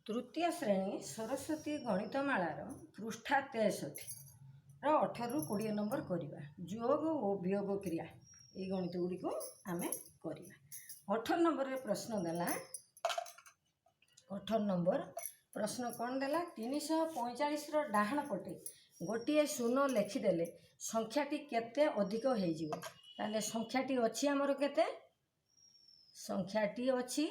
तृतीय श्रेणी सरस्वती गणितमालार पृष्ठा 63 18 ରୁ 20 नंबर करवा जोग और वियोग क्रिया ये गणित गुड़ी को आम करवा। 18 नंबर रे प्रश्न देला 18 नंबर प्रश्न कौन देला 345 रो डाहाण पटे गोटे शून्य लिखिदेले संख्याटी केते अधिक हो जिवो ताले संख्याटी अछि हमर केते संख्याटी अछि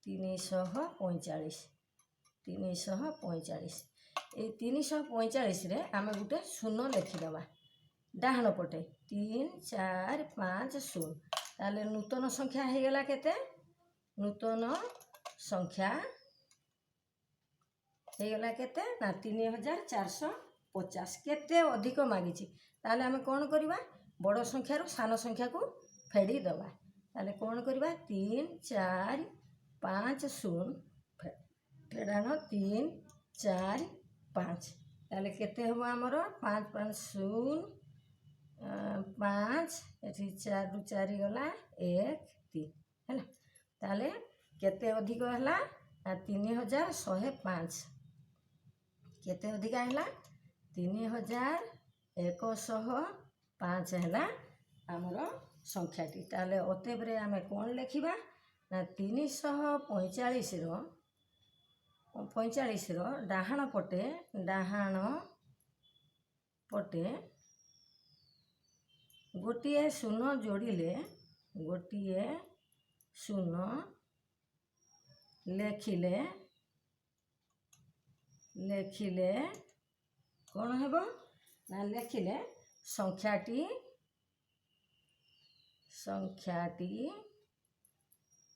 345 ये 345 रे आमे गोटे शून्य लिखिदेवा डाहाण पटे 3 4 5 0 ताले नूतन संख्या हो गला केते नूतन संख्या हो गला केते ना 3450 केते अधिक मागिछि ताले आमे कोन करबा बड़ संख्या रो सान संख्या को फेडी दबा ताले कोन करबा 3 4 5 0 फेडान 3 4 5 ताले केते हो हमर 5 5 0 5 एठी 4 रु 4 गला 1 3 हैला ताले केते अधिक हला 3105 केते अधिक हला 3105 हला हमर संख्याटी ताले अतेबरे आमे कोन लिखिबा ना 345 रो डाहाण पटे गोटे शून्य जोड़िले गोटे शून्य लेखिले कौन हेबो ना लेखिले संख्याटी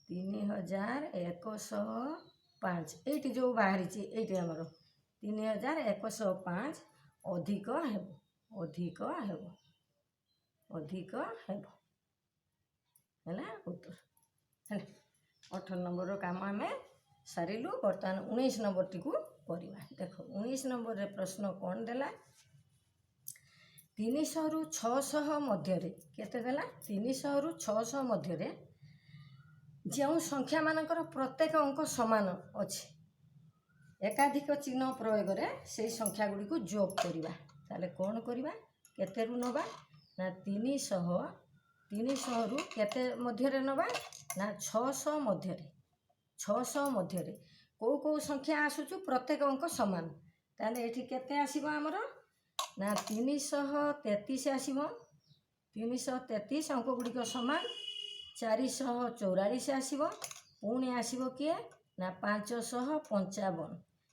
3105 एटी जो बाहरी एटी हमर 3105 अधिक हेबो हैला उत्तर हैला 18 नंबर रो काम आमे सारिलु। बर्तमान 19 नंबर टी को करवा देखो 19 नंबर रे प्रश्न कौन देला 300 रु 600 मध्य रे केते देला 300 रु 600 मध्य रे जो संख्या मानकर प्रत्येक अंक समान अच्छे एकाधिक चिन्ह प्रयोग रे से संख्या गुड़ी को जोग करवा ताले कौन करवा केते रु नबा ना 300 रु केते मध्य रे नबा ना 600 मध्य रे को संख्या आसुचु प्रत्येक अंक समान ताले एठी केते आसीबो हमर ना 333 आसीबो 333 अंक गुड़ी को समान 444 आसीबो पुणी आसीबो किए ना 555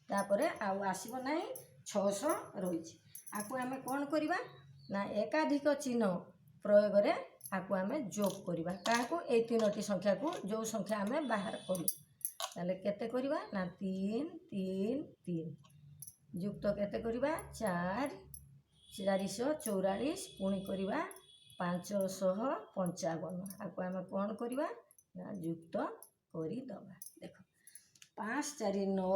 तापरे आउ आसीबो नाही 600 रहिछि आकु आमे कोन करिबा ना एकाधिक चिन्ह प्रयोग रे आकु आमे जोग करिबा काकू ए तीनोटी संख्या को जो संख्या आमे बाहर करू ताले केते करिबा ना 3 3 3 युक्त केते करिबा 4 444 पुणी करिबा 555 आकु आमे कोन करिबा ना युक्त करि दबा देखो 5 4 9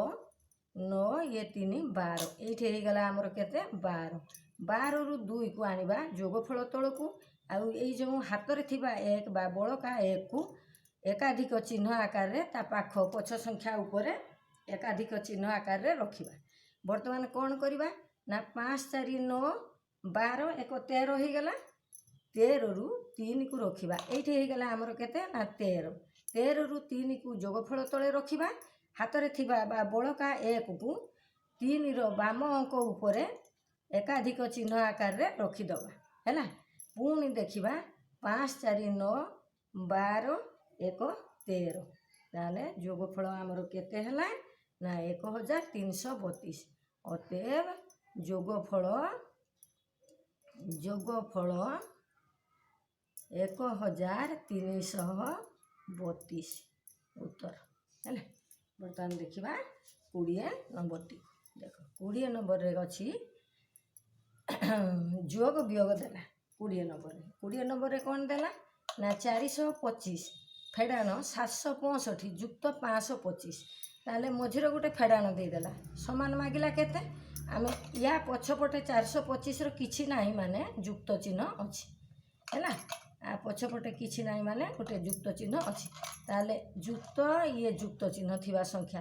9 ये 3 12 एठी हे गला हमर केते 12 रु 2 को आनिबा जोगफल तळकू आउ ए जो हाथ रे थिबा एक बा बळका एक को एकाधिक चिन्ह आकार रे ता पाख पछ संख्या ऊपर एकाधिक चिन्ह आकार रे रखिबा वर्तमान कोन करिबा ना 5 4 9 12 एक 13 हे गला 13 रु 3 को रखिबा एठी हे गला हमर केते ना 13 रु 3 को जोगफल तळे रखिबा हाथ रे थिबा बा बळका एक को 3 रो बाम अंक ऊपर एकाधिक चिन्ह आकार रे रखि दबा हैला पुणी देखिबा 5 4 9 12 एक 13 ताले जोगफल हमर केते हला ना 1332 अतएव जोगफल 1332 उत्तर है। बर्तमान देखिबा 20 नंबर टी देखो 20 नंबर रे अछि जोग वियोग देला 20 नंबर रे कौन देला ना 425 फेडान 765 युक्त 525 ताले मझिर गोटे फेडान दे देला समान मागिला केते आमे या पछपटे 425 रो किछि नाही माने युक्त चिन्ह अछि हैला ପଛପଟେ କିଛି ନାହିଁ ମାନେ ଗୋଟେ ଯୁକ୍ତ ଚିହ୍ନ ଅଛି। ତାହେଲେ ଯୁକ୍ତ ଇଏ ଯୁକ୍ତ ଚିହ୍ନ ଥିବା ସଂଖ୍ୟା,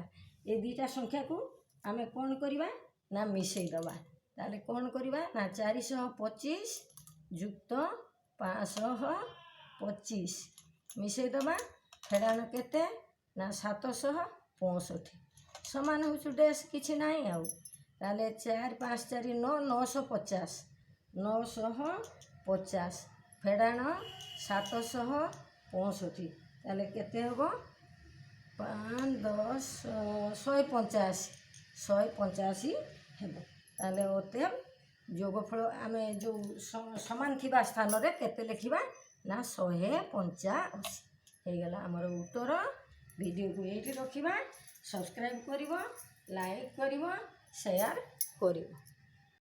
ଏ ଦୁଇଟା ସଂଖ୍ୟାକୁ ଆମେ କ'ଣ କରିବା ନା ମିଶାଇ ଦେବା। ତାହେଲେ କ'ଣ କରିବା ନା 425 ଯୁକ୍ତ 525 ମିଶାଇ ଦେବା। ଫେଡ଼ାଣ କେତେ ନା 765 ସମାନ ହେଉଛି ଡ୍ୟାସ୍ କିଛି ନାହିଁ ଆଉ। ତାହେଲେ 4 5 4 9 950 950 ଫେଡ଼ାଣ 765 ତାହେଲେ କେତେ ହେବ 5 10 185 ହେବ। ତାହେଲେ ଅତଏବ ଯୋଗଫଳ ଆମେ ଯେଉଁ ସମାନ ଥିବା ସ୍ଥାନରେ କେତେ ଲେଖିବା ନା 185 ହେଇଗଲା ଆମର ଉତ୍ତର। ଭିଡ଼ିଓକୁ ଏଇଠି ରଖିବା। ସବସ୍କ୍ରାଇବ୍ କରିବ, ଲାଇକ୍ କରିବ, ସେୟାର କରିବ।